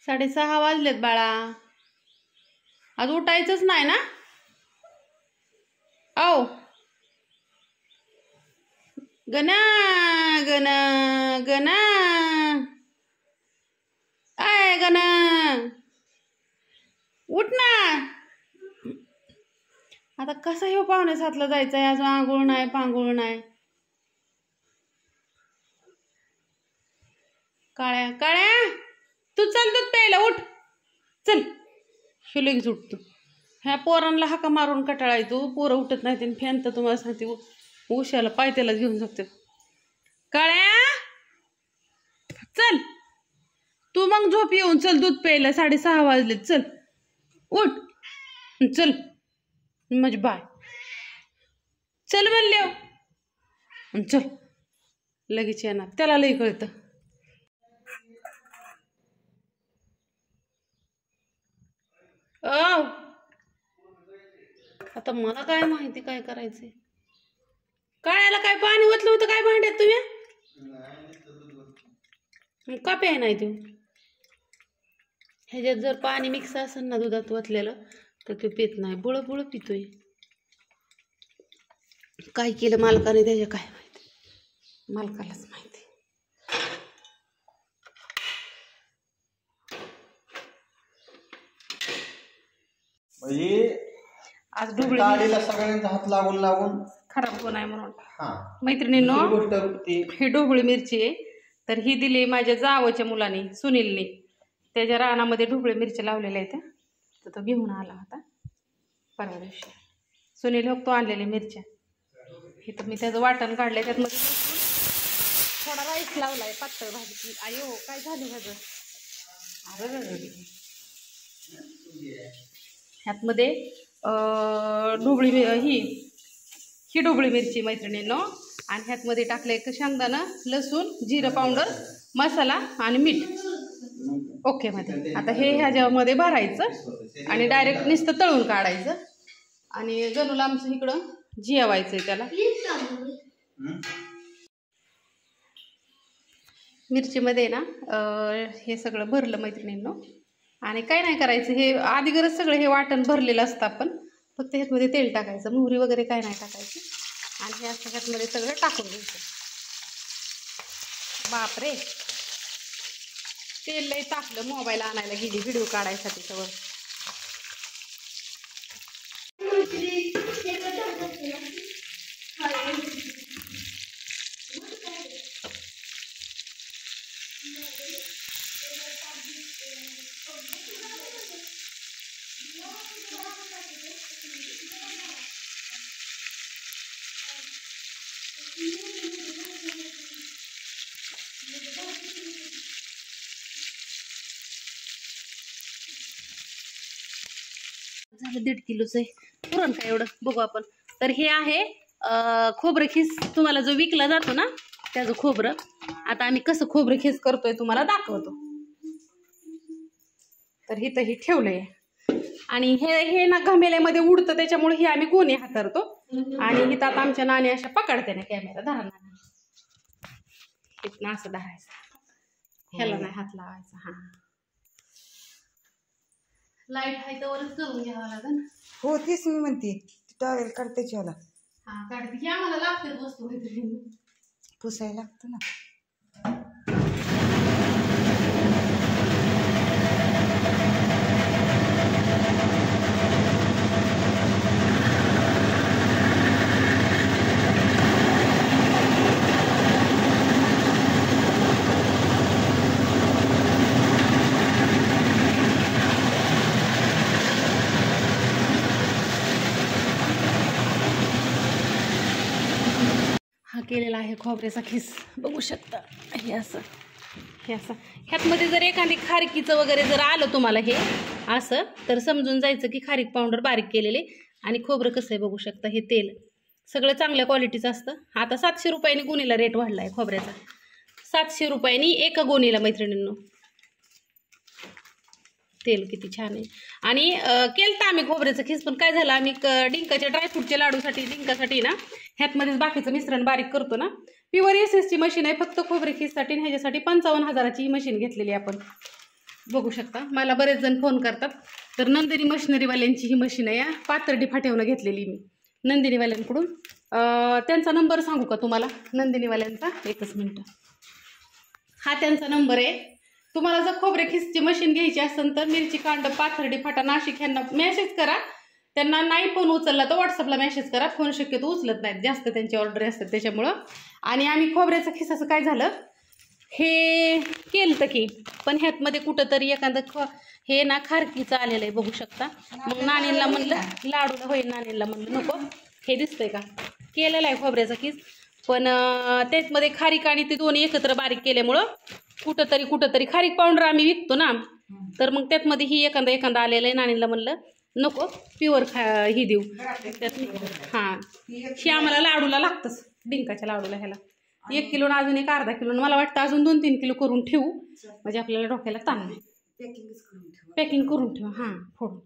6:30 वाजलेत बाळा. आज उठायचंच नाही ना? औ गना गना गना आय गना उठ ना. आता कसं हे 6:45ला जायचंय? अजून आंघोळ नाही पांघोळ नाही. काळ्या काळ्या तू चल दूध प्यायला उठ चल. लगेच उठतो. ह्या पोरांना हाका मारून कटाळाय तू. पोरं उठत नाही आणि फॅन तर तुम्हाला सांगते उशाला पायथ्याला घेऊन जाते. काळ्या चल तू मग झोप येऊन चल दूध प्यायला. 6:30 वाजलेत. चल उठ चल माझी बाय चल म्हणले. चल लगेच येणार. त्याला लई कळतं. आता मला काय माहिती काय करायचंय. काळ्याला काय पाणी ओतलं होतं काय भांड्यात तुम्ही? का प्याय नाही तू? ह्याच्यात जर पाणी मिक्स असेल ना दुधात ओतलेलं तर तो पित नाही. बुळ बुळ पितोय. काय केलं मालकाने त्याच्या काय माहिती. मालकालाच माहिती. म्हणजे आज ढोबळी गाडीला सगळ्यांचा हात लागून लागून खराब होऊ नये म्हणून. मैत्रिणींनो ही ढोबळी मिरची आहे. तर ही दिली माझ्या जावच्या मुलाने सुनीलने. त्याच्या रानामध्ये ढोबळी मिरची लावलेल्या आहेत. तर तो घेऊन आला होता परवा दिवशी. सुनील तो आणलेल्या मिरच्या. हे तर मी त्याचं वाटण काढलंय. त्यात मध्ये थोडा राईस लावलाय पातळ भाजी. आयो काय झालं माझं. अरे ह्यातमध्ये ढोबळी ही ढोबळी मिरची मैत्रिणींनो. आणि ह्यातमध्ये टाकलंय शेंगदाणं लसूण जिरं पावडर मसाला आणि मीठ ओके मध्ये. आता हे ह्याच्यामध्ये भरायचं आणि डायरेक्ट नुसतं तळून काढायचं. आणि गणूला आमचं इकडं जेवायचंय त्याला. मिरचीमध्ये ना हे सगळं भरलं मैत्रिणींनो. आणि काय नाही करायचं. हे आधी गरज सगळं हे वाटण भरलेलं असतं. आपण फक्त ह्यातमध्ये तेल टाकायचं. मोहरी वगैरे काय नाही टाकायची. आणि हे असं ह्यातमध्ये सगळं टाकून द्यायचं. बापरे तेल लई टाकलं. मोबाईल आणायला गेली व्हिडिओ काढायसाठी सगळं. झालं 1.5 किलोच आहे. पुरण काय एवढं बघू आपण. तर हे आहे खोबरं खीस. तुम्हाला जो विकला जातो ना त्याचं खोबरं. आता आम्ही कसं खोबरं खीस करतोय तुम्हाला दाखवतो. तर इथं हे ठेवलंय. आणि हे ना घमेल्यामध्ये उडतं त्याच्यामुळे हे आम्ही गोणी हातरतो. आणि इथं आता आमच्या नाणी अशा पकडते ना कॅमेरा. धरा नाणी इथनं असं धरायचं. ह्याला नाही हात लावायचा. हा लाईट आहे तरच करून घ्यावं लागेल. हो तेच मी म्हणते. टॉवेल काढते चला. हा काढते की आम्हाला लागते वस्तू पुसायला लागतं ना. हा केलेला आहे खोबऱ्याचा खीस. बघू शकता हे असं ह्यातमध्ये जर एखादी खारकीचं वगैरे जर आलं तुम्हाला हे असं तर समजून जायचं की खारीक पावडर बारीक केलेले. आणि खोबरं कसं आहे बघू शकता. हे तेल सगळं चांगल्या क्वालिटीचं असतं. आता 700 रुपयांनी गोणीला रेट वाढला आहे खोबऱ्याचा. 700 रुपयांनी एका गोणीला मैत्रिणींनो. तेल किती छान आहे. आणि केलं तर आम्ही खोबऱ्याचं खीस. पण काय झालं आम्ही डिंकाच्या ड्रायफ्रूटच्या लाडूसाठी डिंकासाठी ना ह्यातमध्येच बाकीचं मिश्रण बारीक करतो ना. प्युअर एसएसची मशीन आहे फक्त खोबरे खीससाठी. ह्याच्यासाठी 55,000ची ही मशीन घेतलेली आपण. बघू शकता. मला बरेच जण फोन करतात. तर नंदिनी मशिनरीवाल्यांची ही मशीन आहे, पाथर्डी फाट्यावरून घेतलेली मी नंदिनीवाल्यांकडून. त्यांचा नंबर सांगू का तुम्हाला नंदिनीवाल्यांचा? एकच मिनटं. हा त्यांचा नंबर आहे. तुम्हाला जर खोबरे खिसची मशीन घ्यायची असेल तर मिरची कांड पाथर्डी फाटा नाशिक ह्यांना मेसेज करा. त्यांना नाही फोन उचलला तर व्हॉट्सअपला मेसेज करा. फोन शक्यतो उचलत नाहीत, जास्त त्यांची ऑर्डर असतात त्याच्यामुळं. आणि आम्ही खोबऱ्याचं खिसाचं काय झालं हे केलं तर की, पण ह्यातमध्ये कुठंतरी एखादं हे ना खारकीचं आलेलं आहे बघू शकता. मग नानीला म्हणलं लाडूला होईल, नानीला म्हणलं नको, हे दिसतंय का केलेलं आहे खोबऱ्याचा खिस, पण त्यातमध्ये खारीक आणि ते दोन्ही एकत्र बारीक केल्यामुळं कुठंतरी खारीक पावडर आम्ही विकतो ना, तर मग त्यातमध्ये ही एखादा आलेलं आहे. नानीला म्हणलं नको, प्युअर ही देऊ त्यात. हां, हे आम्हाला लाडूला लागतंच, डिंकाच्या लाडूला ह्याला 1 किलो अजून एक अर्धा किलो, मला वाटतं अजून 2-3 किलो करून ठेवू, म्हणजे आपल्याला डोक्याला ताण नाही. पॅकिंग करून ठेवू. हां, फोडून.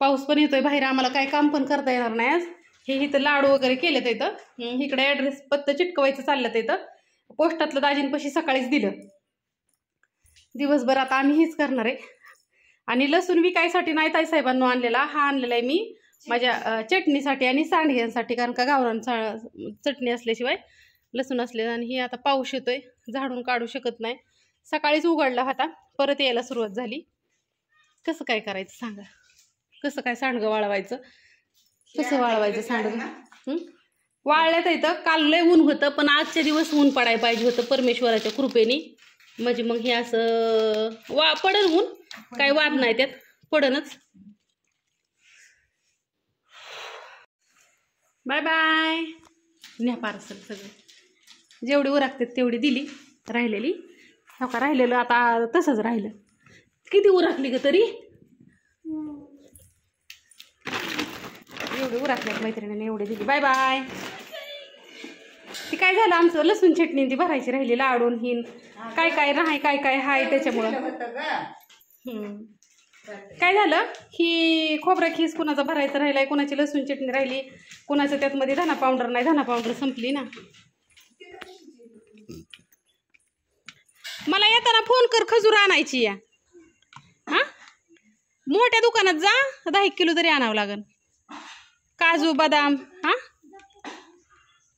पाऊस पण येतोय बाहेर, आम्हाला काय काम पण करता येणार नाही आज. हे इथं लाडू वगैरे केलेत इथं. इकडे ॲड्रेस पत्ता चिटकवायचं चाललं इथं. पोस्टातलं दाजींपाशी सकाळीच दिलं. दिवसभर आता आम्ही हेच करणार आहे. आणि लसूण विकायसाठी नाही ताईसाहेबांना आणलेला, हा आणलेला आहे मी माझ्या चटणीसाठी आणि सांडग्यांसाठी, कारण का गावरान चटणी असल्याशिवाय लसूण असले. आणि ही आता पाऊस येतोय, झाडून काढू शकत नाही. सकाळीच उघडला होता, परत यायला सुरुवात झाली. कसं काय करायचं सांगा? कसं काय सांडगं वाळवायचं? कसं वाळवायचं सांडगं? वाळल्यात इथं. काल लय ऊन होतं, पण आजच्या दिवस ऊन पडायला पाहिजे होतं परमेश्वराच्या कृपेने. म्हणजे मग हे असं पडन ऊन, काही वाद नाही त्यात, पडनच. Bye bye. न्या पार्सल सगळं, जेवढी उरकतात तेवढी दिली, राहिलेली हो का, राहिलेलं आता तसंच राहिलं. किती उरकली ग तरी? एवढी उरकल्यात मैत्रिणीने, एवढी दिली. Bye bye. ती काय झालं आमचं लसूण चटणी ती भरायची राहिली, लाडून हिन काय काय हाय त्याच्यामुळं. काय झालं ही खोबरा खीस कुणाचा भरायचं राहिलाय, कुणाची लसूण चटणी राहिली, कुणाचं त्यातमध्ये धना पावडर नाही, धना पावडर संपली ना. मला येताना फोन कर, खजूर आणायची या. हा, मोठ्या दुकानात जा, 10 किलो तरी आणावं लागेल. काजू बदाम. हा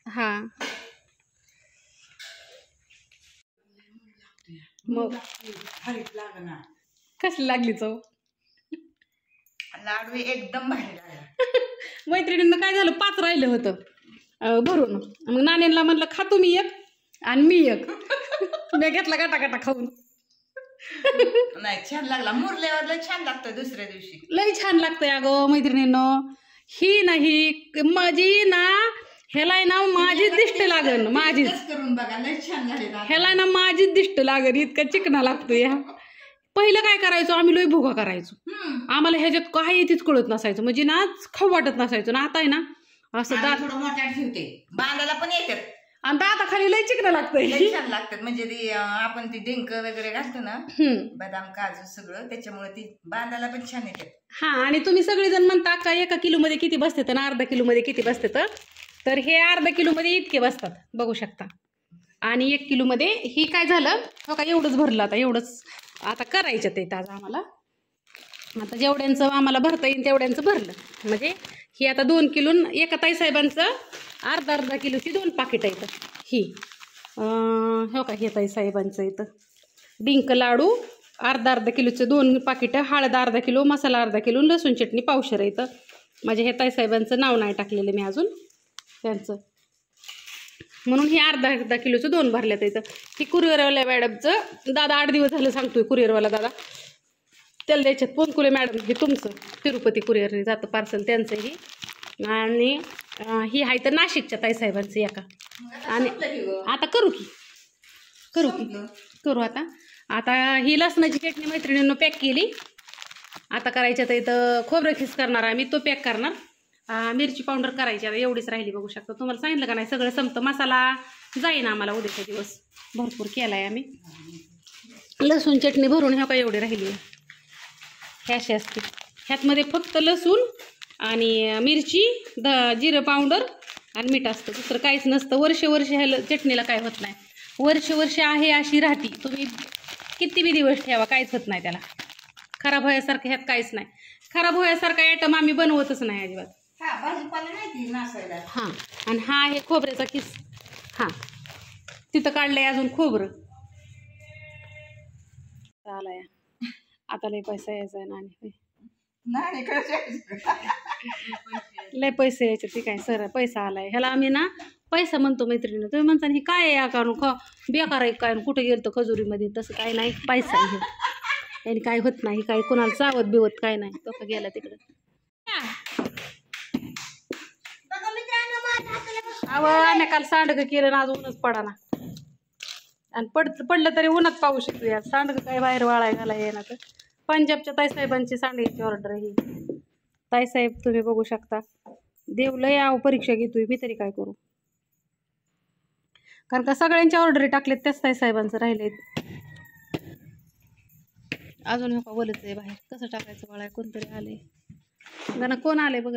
हा, मग कसली लागली चव? लाडू एकदम भारी लागला. मैत्रिणींना काय झालं, 5 राहिलं होतं भरून. मग नानींना म्हणलं खा तुम्ही एक आणि मी एक. मी घेतला गाटा खाऊन. नाही छान लागला, मुरल्यावर लय छान लागतं. दुसऱ्या दिवशी लय छान लागतंय अगं मैत्रिणींनो. ही नाही माझी ना, ह्याला ना माझीच दिष्ट लागन, माझीच करून बघा, लय छान झाले. ह्याला ना माझीच दिष्ट लागन, इतका चिकना लागतो या. पहिलं काय करायचो आम्ही, लय भोगा करायचो. आम्हाला ह्याच्यात काही तीच कळत नसायचं, म्हणजे ना खाऊ वाटत नसायचं ना. आता आहे ना असं दात थोडं मोठ्या ठेवते, बांधायला पण येतात आणि दाताखाली लय चिकना लागतंय. लय छान लागतात. म्हणजे ती आपण ती डिंक वगैरे घालतो ना, बदाम काजू सगळं, त्याच्यामुळे ती बांधायला पण छान येतात. हा, आणि तुम्ही सगळेजण म्हणता का 1 किलोमध्ये किती बसतात आणि अर्धा किलोमध्ये किती बसतात, तर हे अर्धा किलोमध्ये इतके बसतात बघू शकता. आणि 1 किलोमध्ये ही काय झालं हो का, एवढंच भरलं. आता एवढंच आता करायचं ते ताजं आम्हाला. आता जेवढ्यांचं आम्हाला भरता येईल तेवढ्यांचं भरलं. म्हणजे ही आता 2 किलो, एका ताईसाहेबांचं अर्धा किलोची 2 पाकिटं येतं. ही हो का, हे ताईसाहेबांचं येतं डिंक लाडू अर्धा किलोचे 2 पाकिटं, हळद अर्धा किलो, मसाला अर्धा किलो, लसूण चटणी पावशेर येतं. म्हणजे हे ताईसाहेबांचं नाव नाही टाकलेलं मी अजून त्यांचं, म्हणून हे अर्धा किलोचं 2 भरल्यात येतं. ही कुरिअरवाल्या मॅडमचं, दादा 8 दिवस झालं सांगतोय, कुरिअरवाला दादा त्याला द्यायच्यात. पोनकुले मॅडम हे तुमचं तिरुपती कुरिअरने जातं पार्सल त्यांचं ही. आणि ही आहे तर नाशिकच्या ताईसाहेबांचं एका. आणि आता करू आता ही लसणाची चटणी मैत्रिणींना पॅक केली. आता करायच्यात इथं खोबरं खीस करणार आम्ही, तो पॅक करणार. मिरची पावडर करायची, आता एवढीच राहिली बघू शकता. तुम्हाला सांगितलं का नाही, सगळं संपतं. मसाला जाईन आम्हाला उद्याचा दिवस, भरपूर केला आहे आम्ही. लसूण चटणी भरून ह्या का एवढी राहिली, ह्या अशी असते. ह्यातमध्ये फक्त लसूण आणि मिरची, जिरं पावडर आणि मीठ असतं, दुसरं काहीच नसतं. वर्ष ह्या चटणीला काय होत नाही. वर्ष आहे अशी राहती, तुम्ही किती बी दिवस ठेवा काहीच होत नाही त्याला. खराब व्हायसारखं ह्यात काहीच नाही. खराब व्हायसारखा आयटम आम्ही बनवतच नाही अजिबात. हा भाजीपाला नाही ती नासायला. हां आणि हा आहे खोबऱ्याचा किस. हां तिथं काढलंय अजून खोबरं. आलाय आता लय पैसा यायचा आहे नाणी. नाही लय पैसे यायचे ती काय सर पैसा आलाय ह्याला आम्ही ना पैसा म्हणतो मैत्रिणी. तुम्ही म्हणता हे काय आहे कारण बेकार आहे काय कुठे गेलं तर खजुरीमध्ये तसं काय नाही पैसा आहे याने काय होत नाही काय कोणाला चावत बिवत काय नाही तो गेला तिकडं. अहो आम्ही काल सांडगं केलं ना आज ऊनच पडा ना आणि पडलं तरी उन्हात पाहू शकतो या सांडगं काय बाहेर वाळाय घाला ये ना. तर पंजाबच्या ताईसाहेबांची सांडग्याची ऑर्डर ही ताईसाहेब तुम्ही बघू शकता. देव लय आव परीक्षा घेतोय मी तरी काय करू कारण का सगळ्यांच्या ऑर्डरी टाकलेत त्याच ताईसाहेबांचं राहिले. अजून बोलत आहे बाहेर कसं टाकायचं बाळा कोणतरी आले गणा कोण आले बघ.